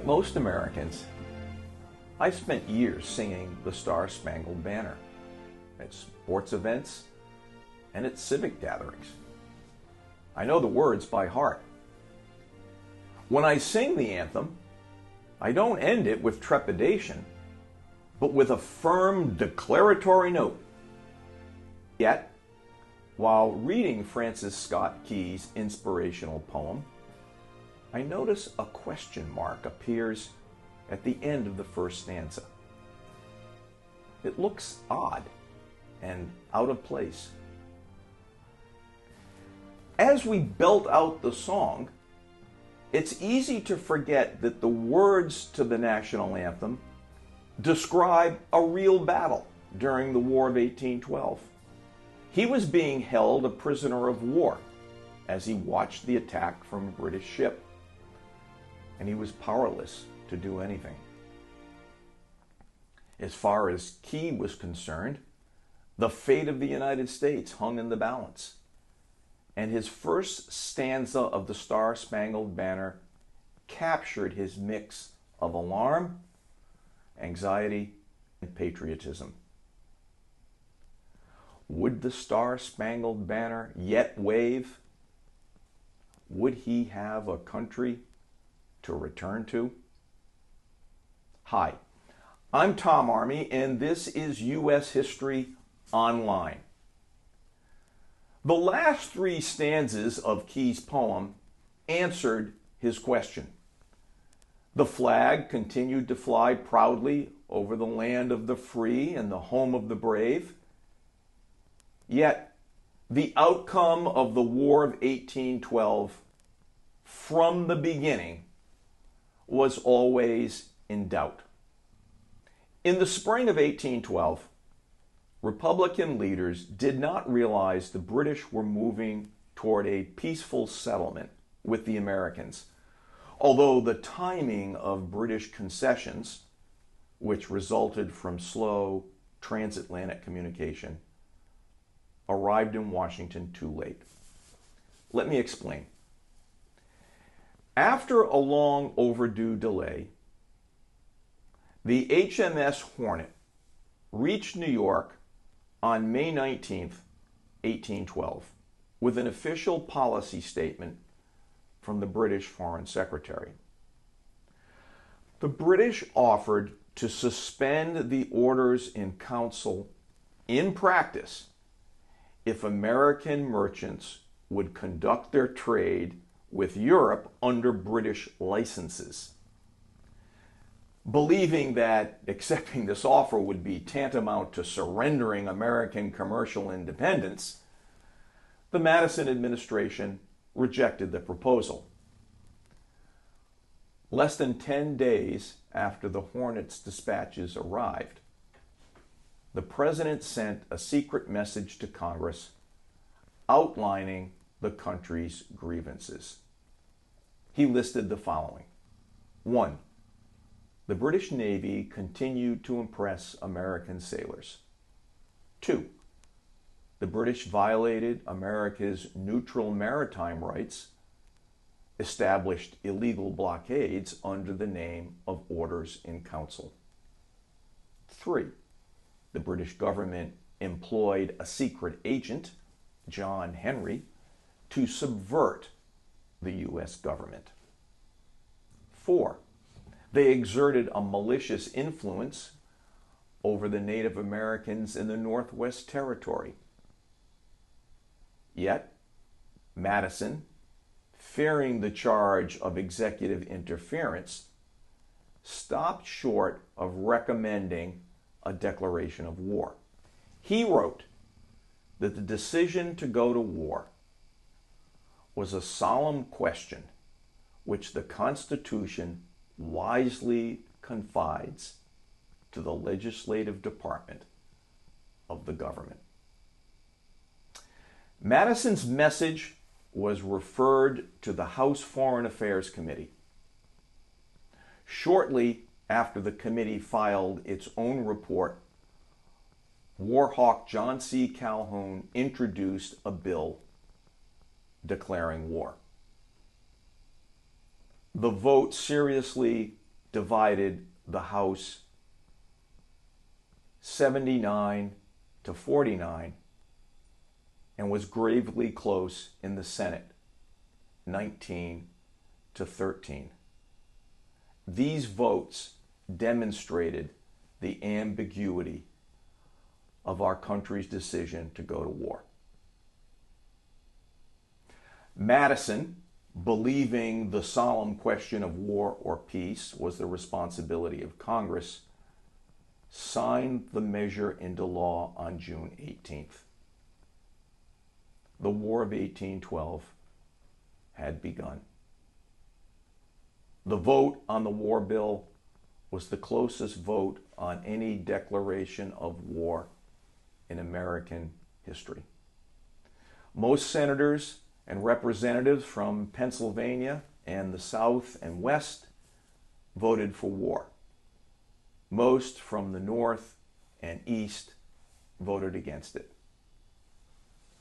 Like most Americans, I spent years singing the Star-Spangled Banner at sports events and at civic gatherings. I know the words by heart. When I sing the anthem, I don't end it with trepidation, but with a firm declaratory note. Yet, while reading Francis Scott Key's inspirational poem, I notice a question mark appears at the end of the first stanza. It looks odd and out of place. As we belt out the song, it's easy to forget that the words to the national anthem describe a real battle during the War of 1812. He was being held a prisoner of war as he watched the attack from a British ship, and he was powerless to do anything. As far as Key was concerned, the fate of the United States hung in the balance, and his first stanza of the Star-Spangled Banner captured his mix of alarm, anxiety, and patriotism. Would the Star-Spangled Banner yet wave? Would he have a country to return to? Hi, I'm Tom Army, and this is U.S. History Online. The last three stanzas of Key's poem answered his question. The flag continued to fly proudly over the land of the free and the home of the brave. Yet, the outcome of the War of 1812, from the beginning, was always in doubt. In the spring of 1812, Republican leaders did not realize the British were moving toward a peaceful settlement with the Americans, although the timing of British concessions, which resulted from slow transatlantic communication, arrived in Washington too late. Let me explain. After a long overdue delay, the HMS Hornet reached New York on May 19, 1812, with an official policy statement from the British Foreign Secretary. The British offered to suspend the orders in council in practice if American merchants would conduct their trade with Europe under British licenses. Believing that accepting this offer would be tantamount to surrendering American commercial independence, the Madison administration rejected the proposal. Less than 10 days after the Hornet's dispatches arrived, the president sent a secret message to Congress outlining the country's grievances. He listed the following. 1. The British Navy continued to impress American sailors. 2. The British violated America's neutral maritime rights, established illegal blockades under the name of orders in council. 3. The British government employed a secret agent, John Henry, to subvert the U.S. government. 4. They exerted a malicious influence over the Native Americans in the Northwest Territory. Yet, Madison, fearing the charge of executive interference, stopped short of recommending a declaration of war. He wrote that the decision to go to war was a solemn question which the Constitution wisely confides to the legislative department of the government. Madison's message was referred to the House Foreign Affairs Committee. Shortly after the committee filed its own report, War Hawk John C. Calhoun introduced a bill declaring war. The vote seriously divided the House 79-49 and was gravely close in the Senate 19-13. These votes demonstrated the ambiguity of our country's decision to go to war. Madison, believing the solemn question of war or peace was the responsibility of Congress, signed the measure into law on June 18th. The War of 1812 had begun. The vote on the war bill was the closest vote on any declaration of war in American history. Most senators and representatives from Pennsylvania and the South and West voted for war. Most from the North and East voted against it.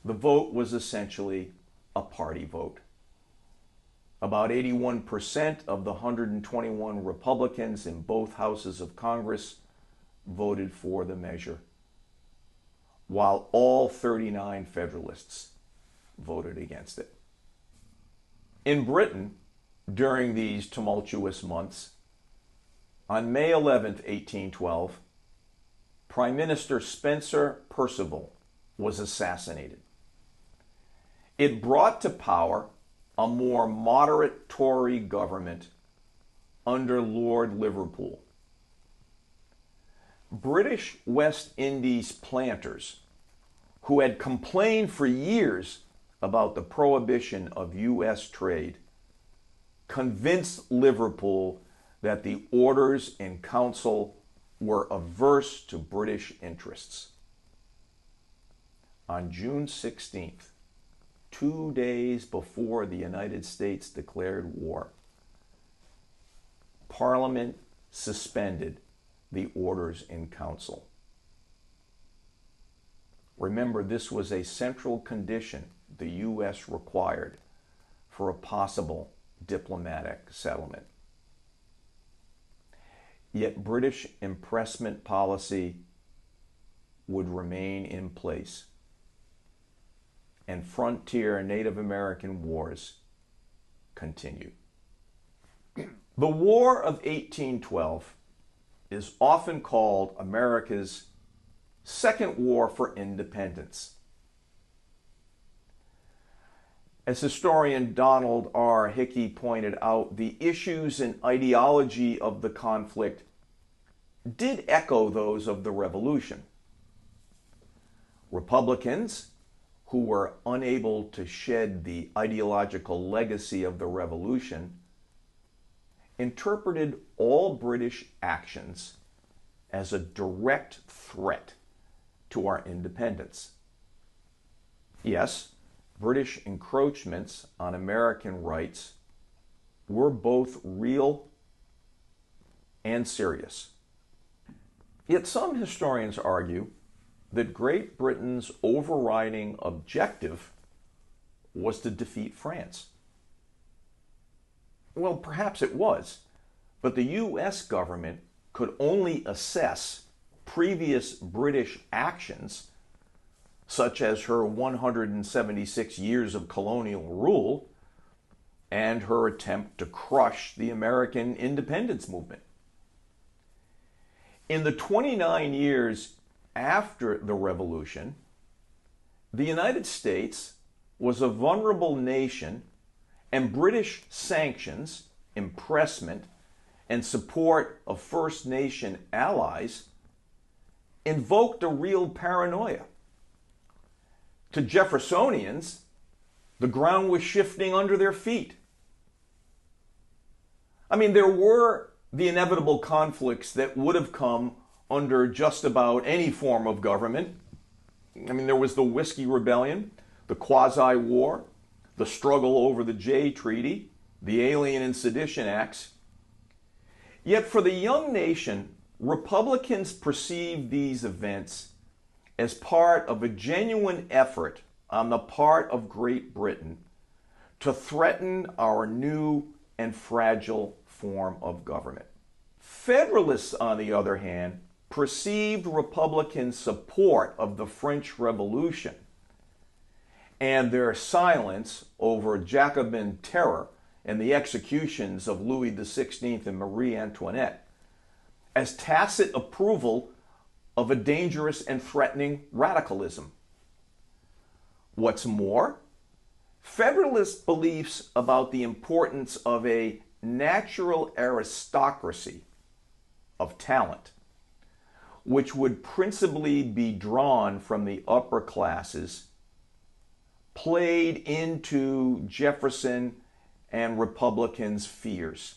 The vote was essentially a party vote. About 81% of the 121 Republicans in both houses of Congress voted for the measure, while all 39 Federalists voted against it. In Britain, during these tumultuous months, on May 11, 1812, Prime Minister Spencer Perceval was assassinated. It brought to power a more moderate Tory government under Lord Liverpool. British West Indies planters, who had complained for years about the prohibition of U.S. trade, convinced Liverpool that the orders in council were averse to British interests. On June 16th, 2 days before the United States declared war, Parliament suspended the orders in council. Remember, this was a central condition the U.S. required for a possible diplomatic settlement. Yet British impressment policy would remain in place, and frontier Native American wars continued. The War of 1812 is often called America's Second War for Independence. As historian Donald R. Hickey pointed out, the issues and ideology of the conflict did echo those of the Revolution. Republicans, who were unable to shed the ideological legacy of the Revolution, interpreted all British actions as a direct threat to our independence. Yes, British encroachments on American rights were both real and serious. Yet some historians argue that Great Britain's overriding objective was to defeat France. Well, perhaps it was, but the U.S. government could only assess previous British actions, such as her 176 years of colonial rule and her attempt to crush the American independence movement. In the 29 years after the Revolution, the United States was a vulnerable nation, and British sanctions, impressment, and support of First Nation allies invoked a real paranoia. To Jeffersonians, the ground was shifting under their feet. I mean, there were the inevitable conflicts that would have come under just about any form of government. I mean, there was the Whiskey Rebellion, the Quasi-War, the struggle over the Jay Treaty, the Alien and Sedition Acts. Yet for the young nation, Republicans perceived these events as part of a genuine effort on the part of Great Britain to threaten our new and fragile form of government. Federalists, on the other hand, perceived Republican support of the French Revolution and their silence over Jacobin terror and the executions of Louis XVI and Marie Antoinette as tacit approval of a dangerous and threatening radicalism. What's more, Federalist beliefs about the importance of a natural aristocracy of talent, which would principally be drawn from the upper classes, played into Jefferson and Republicans' fears.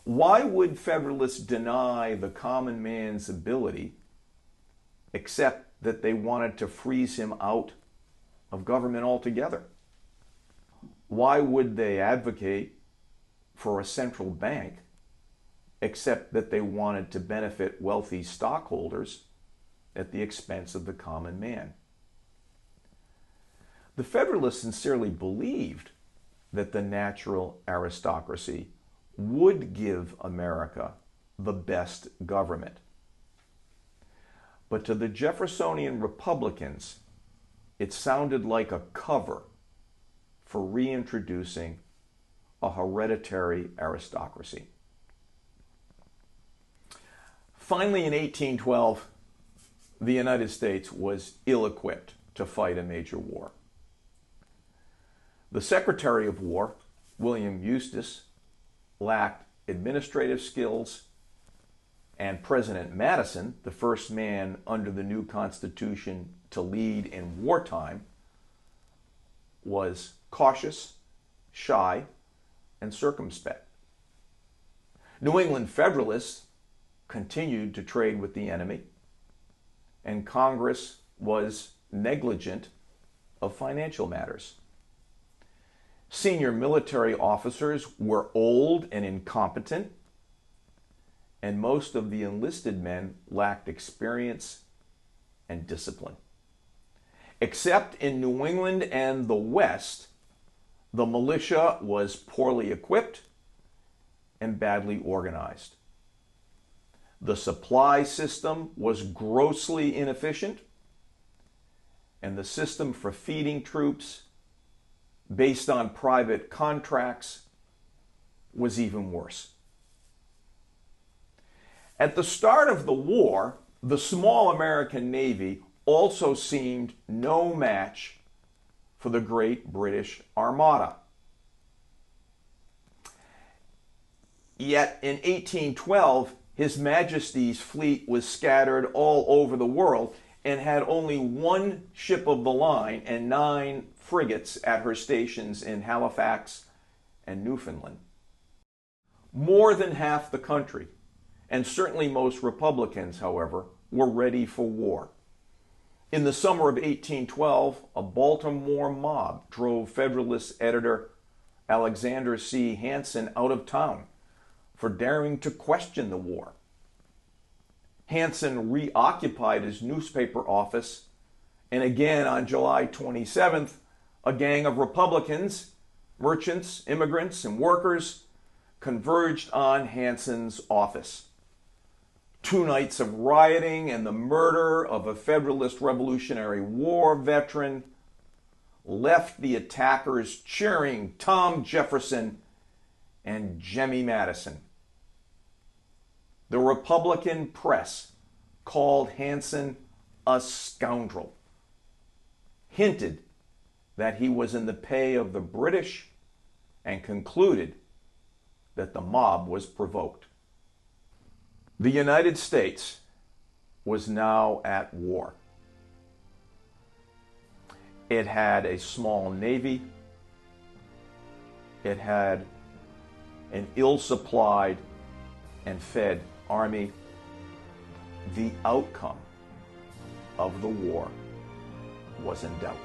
Why would Federalists deny the common man's ability, except that they wanted to freeze him out of government altogether? Why would they advocate for a central bank, except that they wanted to benefit wealthy stockholders at the expense of the common man? The Federalists sincerely believed that the natural aristocracy would give America the best government. But to the Jeffersonian Republicans, it sounded like a cover for reintroducing a hereditary aristocracy. Finally, in 1812, the United States was ill-equipped to fight a major war. The Secretary of War, William Eustis, lacked administrative skills, and President Madison, the first man under the new Constitution to lead in wartime, was cautious, shy, and circumspect. New England Federalists continued to trade with the enemy, and Congress was negligent of financial matters. Senior military officers were old and incompetent, and most of the enlisted men lacked experience and discipline. Except in New England and the West, the militia was poorly equipped and badly organized. The supply system was grossly inefficient, and the system for feeding troops, based on private contracts, was even worse. At the start of the war, the small American Navy also seemed no match for the great British Armada. Yet in 1812, His Majesty's fleet was scattered all over the world and had only one ship of the line and 9 frigates at her stations in Halifax and Newfoundland. More than half the country, and certainly most Republicans, however, were ready for war. In the summer of 1812, a Baltimore mob drove Federalist editor Alexander C. Hansen out of town for daring to question the war. Hansen reoccupied his newspaper office, and again on July 27th, a gang of Republicans, merchants, immigrants, and workers converged on Hansen's office. 2 nights of rioting and the murder of a Federalist Revolutionary War veteran left the attackers cheering Tom Jefferson and Jemmy Madison. The Republican press called Hansen a scoundrel, hinted that he was in the pay of the British, and concluded that the mob was provoked. The United States was now at war. It had a small navy. It had an ill-supplied and fed army. The outcome of the war was in doubt.